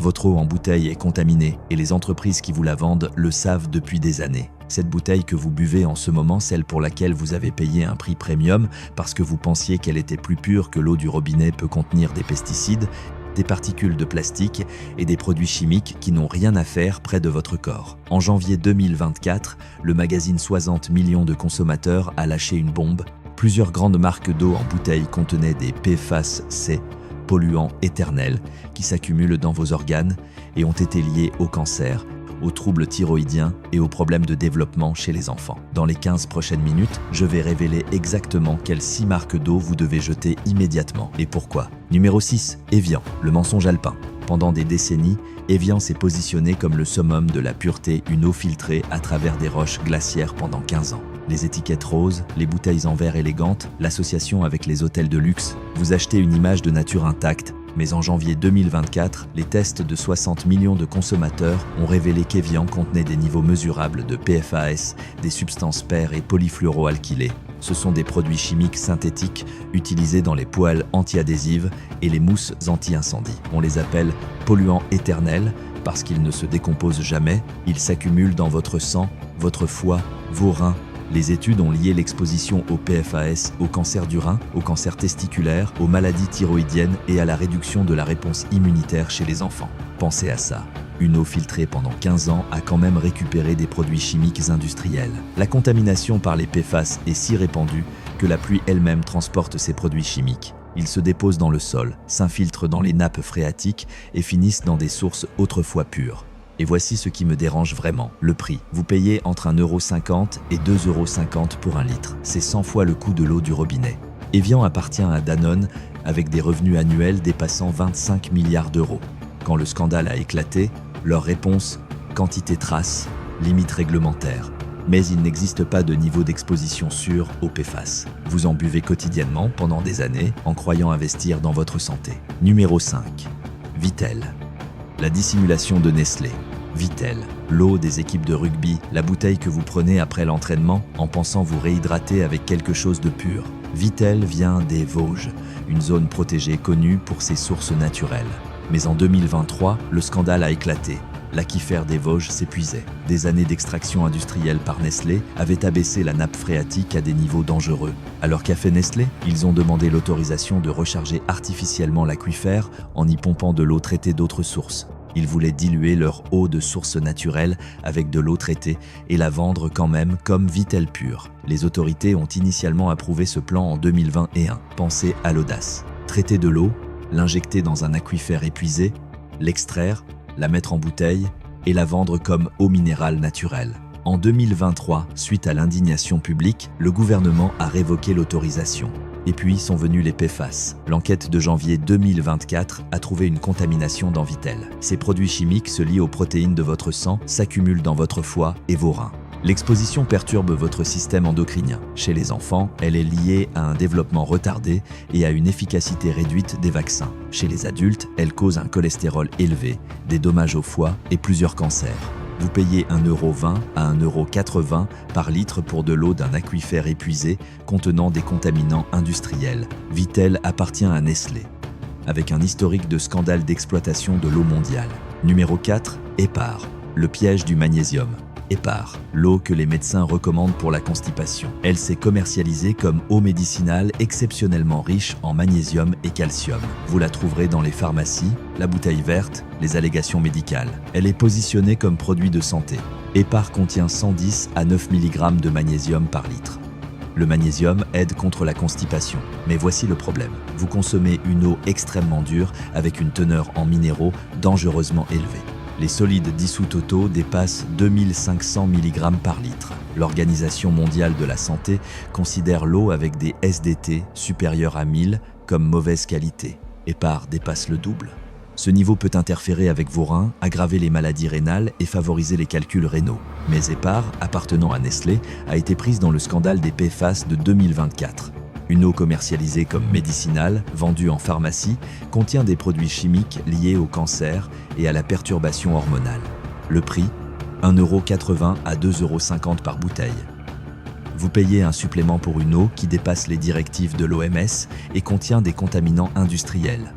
Votre eau en bouteille est contaminée et les entreprises qui vous la vendent le savent depuis des années. Cette bouteille que vous buvez en ce moment, celle pour laquelle vous avez payé un prix premium parce que vous pensiez qu'elle était plus pure que l'eau du robinet, peut contenir des pesticides, des particules de plastique et des produits chimiques qui n'ont rien à faire près de votre corps. En janvier 2024, le magazine 60 millions de consommateurs a lâché une bombe. Plusieurs grandes marques d'eau en bouteille contenaient des PFAS-C, polluants éternels, qui s'accumulent dans vos organes et ont été liés au cancer, aux troubles thyroïdiens et aux problèmes de développement chez les enfants. Dans les 15 prochaines minutes, je vais révéler exactement quelles 6 marques d'eau vous devez jeter immédiatement et pourquoi. Numéro 6, Evian, le mensonge alpin. Pendant des décennies, Evian s'est positionné comme le summum de la pureté, une eau filtrée à travers des roches glaciaires pendant 15 ans. Les étiquettes roses, les bouteilles en verre élégantes, l'association avec les hôtels de luxe, vous achetez une image de nature intacte. Mais en janvier 2024, les tests de 60 millions de consommateurs ont révélé qu'Evian contenait des niveaux mesurables de PFAS, des substances paires et polyfluoroalkylées. Ce sont des produits chimiques synthétiques utilisés dans les poêles anti-adhésives et les mousses anti-incendie. On les appelle polluants éternels parce qu'ils ne se décomposent jamais, ils s'accumulent dans votre sang, votre foie, vos reins. Les études ont lié l'exposition au PFAS au cancer du rein, au cancer testiculaire, aux maladies thyroïdiennes et à la réduction de la réponse immunitaire chez les enfants. Pensez à ça. Une eau filtrée pendant 15 ans a quand même récupéré des produits chimiques industriels. La contamination par les PFAS est si répandue que la pluie elle-même transporte ces produits chimiques. Ils se déposent dans le sol, s'infiltrent dans les nappes phréatiques et finissent dans des sources autrefois pures. Et voici ce qui me dérange vraiment, le prix. Vous payez entre 1,50 € et 2,50 € pour un litre. C'est 100 fois le coût de l'eau du robinet. Evian appartient à Danone avec des revenus annuels dépassant 25 milliards d'euros. Quand le scandale a éclaté, leur réponse, quantité trace, limite réglementaire. Mais il n'existe pas de niveau d'exposition sûr au PFAS. Vous en buvez quotidiennement pendant des années en croyant investir dans votre santé. Numéro 5. Vittel. La dissimulation de Nestlé. Vittel, l'eau des équipes de rugby, la bouteille que vous prenez après l'entraînement en pensant vous réhydrater avec quelque chose de pur. Vittel vient des Vosges, une zone protégée connue pour ses sources naturelles. Mais en 2023, le scandale a éclaté. L'aquifère des Vosges s'épuisait. Des années d'extraction industrielle par Nestlé avaient abaissé la nappe phréatique à des niveaux dangereux. Alors qu'a fait Nestlé? Ils ont demandé l'autorisation de recharger artificiellement l'aquifère en y pompant de l'eau traitée d'autres sources. Ils voulaient diluer leur eau de source naturelle avec de l'eau traitée et la vendre quand même comme Vittel pure. Les autorités ont initialement approuvé ce plan en 2021. Pensez à l'audace. Traiter de l'eau, l'injecter dans un aquifère épuisé, l'extraire, la mettre en bouteille et la vendre comme eau minérale naturelle. En 2023, suite à l'indignation publique, le gouvernement a révoqué l'autorisation. Et puis sont venus les PFAS. L'enquête de janvier 2024 a trouvé une contamination dans Vittel. Ces produits chimiques se lient aux protéines de votre sang, s'accumulent dans votre foie et vos reins. L'exposition perturbe votre système endocrinien. Chez les enfants, elle est liée à un développement retardé et à une efficacité réduite des vaccins. Chez les adultes, elle cause un cholestérol élevé, des dommages au foie et plusieurs cancers. Vous payez 1,20 € à 1,80 € par litre pour de l'eau d'un aquifère épuisé contenant des contaminants industriels. Vittel appartient à Nestlé, avec un historique de scandale d'exploitation de l'eau mondiale. Numéro 4, Hépar, le piège du magnésium. Hépar, l'eau que les médecins recommandent pour la constipation. Elle s'est commercialisée comme eau médicinale exceptionnellement riche en magnésium et calcium. Vous la trouverez dans les pharmacies, la bouteille verte, les allégations médicales. Elle est positionnée comme produit de santé. Hépar contient 110 à 9 mg de magnésium par litre. Le magnésium aide contre la constipation. Mais voici le problème. Vous consommez une eau extrêmement dure avec une teneur en minéraux dangereusement élevée. Les solides dissous totaux dépassent 2500 mg par litre. L'Organisation mondiale de la santé considère l'eau avec des SDT supérieurs à 1000 comme mauvaise qualité. Hépar dépasse le double. Ce niveau peut interférer avec vos reins, aggraver les maladies rénales et favoriser les calculs rénaux. Mais Hépar, appartenant à Nestlé, a été prise dans le scandale des PFAS de 2024. Une eau commercialisée comme médicinale, vendue en pharmacie, contient des produits chimiques liés au cancer et à la perturbation hormonale. Le prix, 1,80 € à 2,50 € par bouteille. Vous payez un supplément pour une eau qui dépasse les directives de l'OMS et contient des contaminants industriels.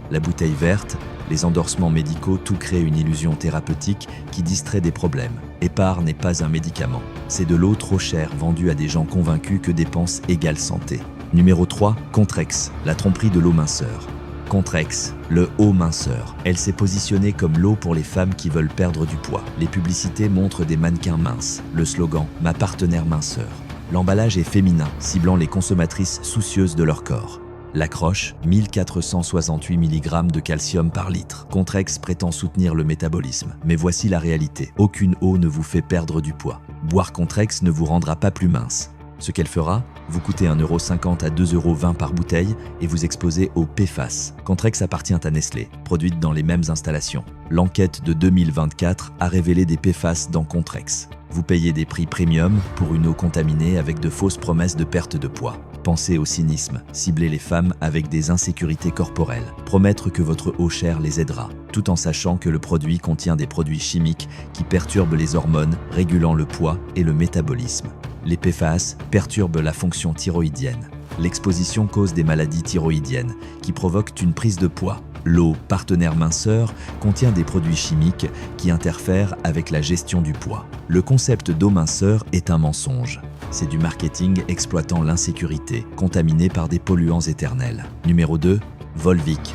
La bouteille verte, Les endorsements médicaux, tout crée une illusion thérapeutique qui distrait des problèmes. Épar n'est pas un médicament. C'est de l'eau trop chère vendue à des gens convaincus que dépenses égale santé. Numéro 3, Contrex, la tromperie de l'eau minceur. Contrex, le eau minceur. Elle s'est positionnée comme l'eau pour les femmes qui veulent perdre du poids. Les publicités montrent des mannequins minces. Le slogan « Ma partenaire minceur ». L'emballage est féminin, ciblant les consommatrices soucieuses de leur corps. L'accroche, 1468 mg de calcium par litre. Contrex prétend soutenir le métabolisme. Mais voici la réalité. Aucune eau ne vous fait perdre du poids. Boire Contrex ne vous rendra pas plus mince. Ce qu'elle fera, vous coûtez 1,50 € à 2,20 € par bouteille et vous exposez au PFAS. Contrex appartient à Nestlé, produite dans les mêmes installations. L'enquête de 2024 a révélé des PFAS dans Contrex. Vous payez des prix premium pour une eau contaminée avec de fausses promesses de perte de poids. Pensez au cynisme, cibler les femmes avec des insécurités corporelles, promettre que votre eau chère les aidera, tout en sachant que le produit contient des produits chimiques qui perturbent les hormones, régulant le poids et le métabolisme. Les PFAS perturbent la fonction thyroïdienne. L'exposition cause des maladies thyroïdiennes qui provoquent une prise de poids. L'eau partenaire minceur contient des produits chimiques qui interfèrent avec la gestion du poids. Le concept d'eau minceur est un mensonge. C'est du marketing exploitant l'insécurité, contaminée par des polluants éternels. Numéro 2, Volvic.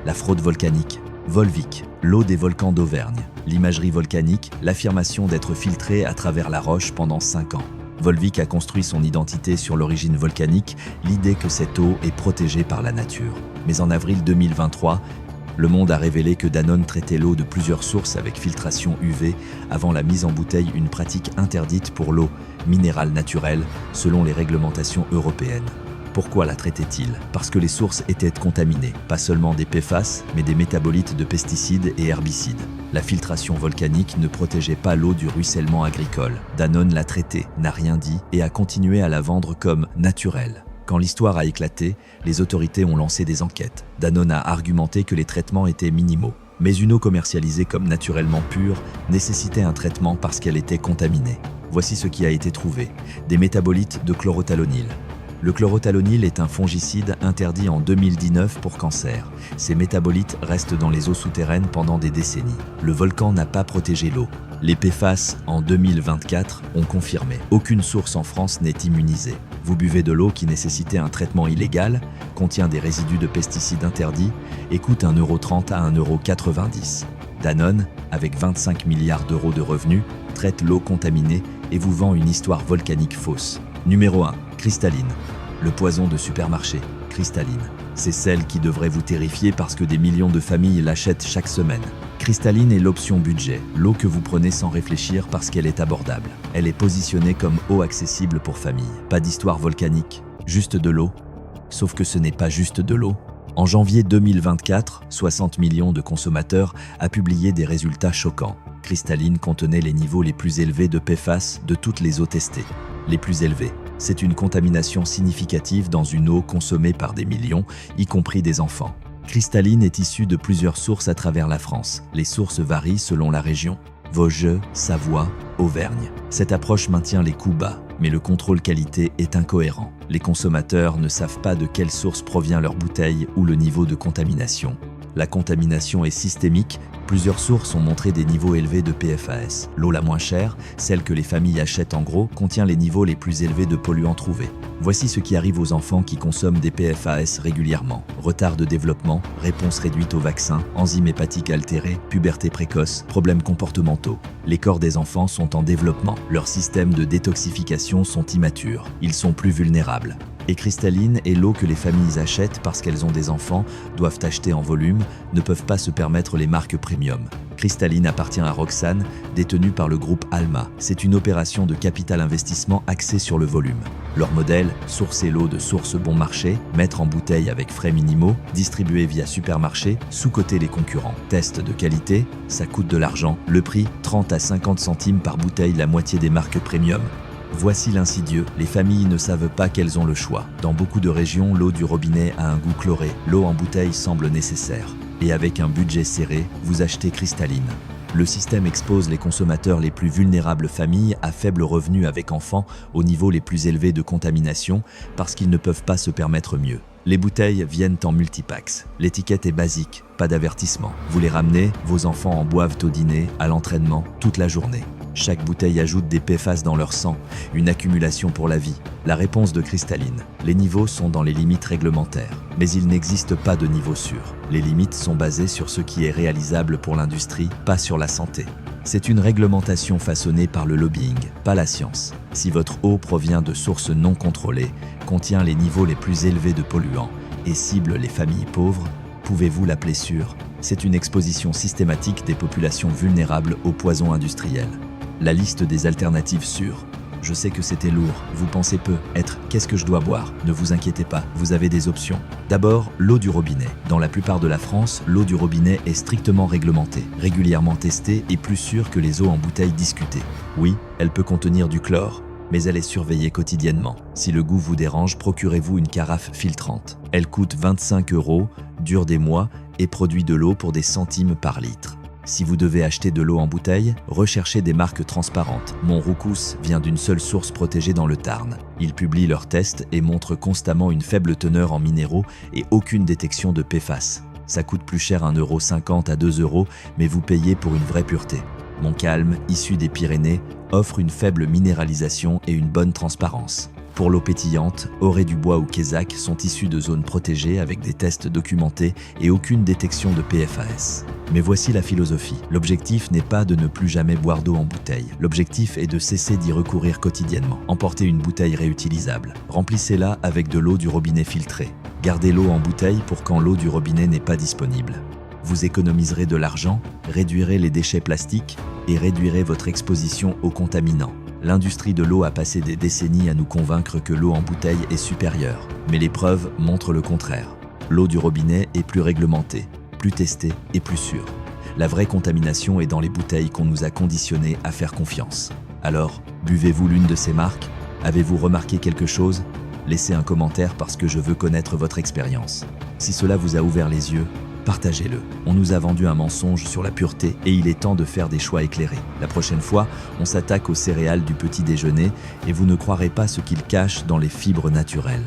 La fraude volcanique. Volvic, l'eau des volcans d'Auvergne. L'imagerie volcanique, l'affirmation d'être filtrée à travers la roche pendant 5 ans. Volvic a construit son identité sur l'origine volcanique, l'idée que cette eau est protégée par la nature. Mais en avril 2023, Le Monde a révélé que Danone traitait l'eau de plusieurs sources avec filtration UV avant la mise en bouteille, une pratique interdite pour l'eau minérale naturelle selon les réglementations européennes. Pourquoi la traitait-il? Parce que les sources étaient contaminées, pas seulement des PFAS, mais des métabolites de pesticides et herbicides. La filtration volcanique ne protégeait pas l'eau du ruissellement agricole. Danone l'a traitée, n'a rien dit et a continué à la vendre comme naturelle. Quand l'histoire a éclaté, les autorités ont lancé des enquêtes. Danone a argumenté que les traitements étaient minimaux. Mais une eau commercialisée comme naturellement pure nécessitait un traitement parce qu'elle était contaminée. Voici ce qui a été trouvé. Des métabolites de chlorothalonil. Le chlorothalonil est un fongicide interdit en 2019 pour cancer. Ces métabolites restent dans les eaux souterraines pendant des décennies. Le volcan n'a pas protégé l'eau. Les PFAS en 2024 ont confirmé. Aucune source en France n'est immunisée. Vous buvez de l'eau qui nécessitait un traitement illégal, contient des résidus de pesticides interdits et coûte 1,30 € à 1,90 €. Danone, avec 25 milliards d'euros de revenus, traite l'eau contaminée et vous vend une histoire volcanique fausse. Numéro 1. Cristalline. Le poison de supermarché. Cristalline. C'est celle qui devrait vous terrifier parce que des millions de familles l'achètent chaque semaine. Cristalline est l'option budget, l'eau que vous prenez sans réfléchir parce qu'elle est abordable. Elle est positionnée comme eau accessible pour famille. Pas d'histoire volcanique, juste de l'eau. Sauf que ce n'est pas juste de l'eau. En janvier 2024, 60 millions de consommateurs a publié des résultats choquants. Cristalline contenait les niveaux les plus élevés de PFAS de toutes les eaux testées. Les plus élevés. C'est une contamination significative dans une eau consommée par des millions, y compris des enfants. Cristalline est issue de plusieurs sources à travers la France. Les sources varient selon la région. Vosges, Savoie, Auvergne. Cette approche maintient les coûts bas, mais le contrôle qualité est incohérent. Les consommateurs ne savent pas de quelle source provient leur bouteille ou le niveau de contamination. La contamination est systémique. Plusieurs sources ont montré des niveaux élevés de PFAS. L'eau la moins chère, celle que les familles achètent en gros, contient les niveaux les plus élevés de polluants trouvés. Voici ce qui arrive aux enfants qui consomment des PFAS régulièrement. Retard de développement, réponse réduite aux vaccins, enzymes hépatiques altérées, puberté précoce, problèmes comportementaux. Les corps des enfants sont en développement. Leurs systèmes de détoxification sont immatures. Ils sont plus vulnérables. Et Cristalline est l'eau que les familles achètent parce qu'elles ont des enfants, doivent acheter en volume, ne peuvent pas se permettre les marques premium. Cristalline appartient à Roxane, détenue par le groupe Alma. C'est une opération de capital investissement axée sur le volume. Leur modèle, sourcer l'eau de sources bon marché, mettre en bouteille avec frais minimaux, distribuer via supermarché, sous-coter les concurrents. Test de qualité, ça coûte de l'argent. Le prix, 30 à 50 centimes par bouteille, la moitié des marques premium. Voici l'insidieux, les familles ne savent pas qu'elles ont le choix. Dans beaucoup de régions, l'eau du robinet a un goût chloré. L'eau en bouteille semble nécessaire. Et avec un budget serré, vous achetez Cristalline. Le système expose les consommateurs les plus vulnérables, familles à faible revenu avec enfants, au niveau les plus élevés de contamination, parce qu'ils ne peuvent pas se permettre mieux. Les bouteilles viennent en multipacks. L'étiquette est basique, pas d'avertissement. Vous les ramenez, vos enfants en boivent au dîner, à l'entraînement, toute la journée. Chaque bouteille ajoute des PFAS dans leur sang, une accumulation pour la vie. La réponse de Cristalline: les niveaux sont dans les limites réglementaires. Mais il n'existe pas de niveau sûr. Les limites sont basées sur ce qui est réalisable pour l'industrie, pas sur la santé. C'est une réglementation façonnée par le lobbying, pas la science. Si votre eau provient de sources non contrôlées, contient les niveaux les plus élevés de polluants et cible les familles pauvres, pouvez-vous l'appeler sûre? C'est une exposition systématique des populations vulnérables aux poisons industriels. La liste des alternatives sûres. Je sais que c'était lourd, vous pensez peu être « qu'est-ce que je dois boire ?» Ne vous inquiétez pas, vous avez des options. D'abord, l'eau du robinet. Dans la plupart de la France, l'eau du robinet est strictement réglementée, régulièrement testée et plus sûre que les eaux en bouteille discutées. Oui, elle peut contenir du chlore, mais elle est surveillée quotidiennement. Si le goût vous dérange, procurez-vous une carafe filtrante. Elle coûte 25 €, dure des mois et produit de l'eau pour des centimes par litre. Si vous devez acheter de l'eau en bouteille, recherchez des marques transparentes. Montroucous vient d'une seule source protégée dans le Tarn. Ils publient leurs tests et montrent constamment une faible teneur en minéraux et aucune détection de PFAS. Ça coûte plus cher 1,50 € à 2 €, mais vous payez pour une vraie pureté. Montcalm, issu des Pyrénées, offre une faible minéralisation et une bonne transparence. Pour l'eau pétillante, Auré-du-Bois ou Quézac sont issus de zones protégées avec des tests documentés et aucune détection de PFAS. Mais voici la philosophie. L'objectif n'est pas de ne plus jamais boire d'eau en bouteille. L'objectif est de cesser d'y recourir quotidiennement. Emportez une bouteille réutilisable. Remplissez-la avec de l'eau du robinet filtrée. Gardez l'eau en bouteille pour quand l'eau du robinet n'est pas disponible. Vous économiserez de l'argent, réduirez les déchets plastiques et réduirez votre exposition aux contaminants. L'industrie de l'eau a passé des décennies à nous convaincre que l'eau en bouteille est supérieure, mais les preuves montrent le contraire. L'eau du robinet est plus réglementée, plus testée et plus sûre. La vraie contamination est dans les bouteilles qu'on nous a conditionnés à faire confiance. Alors, buvez-vous l'une de ces marques? Avez-vous remarqué quelque chose? Laissez un commentaire parce que je veux connaître votre expérience. Si cela vous a ouvert les yeux, partagez-le. On nous a vendu un mensonge sur la pureté et il est temps de faire des choix éclairés. La prochaine fois, on s'attaque aux céréales du petit déjeuner et vous ne croirez pas ce qu'ils cachent dans les fibres naturelles.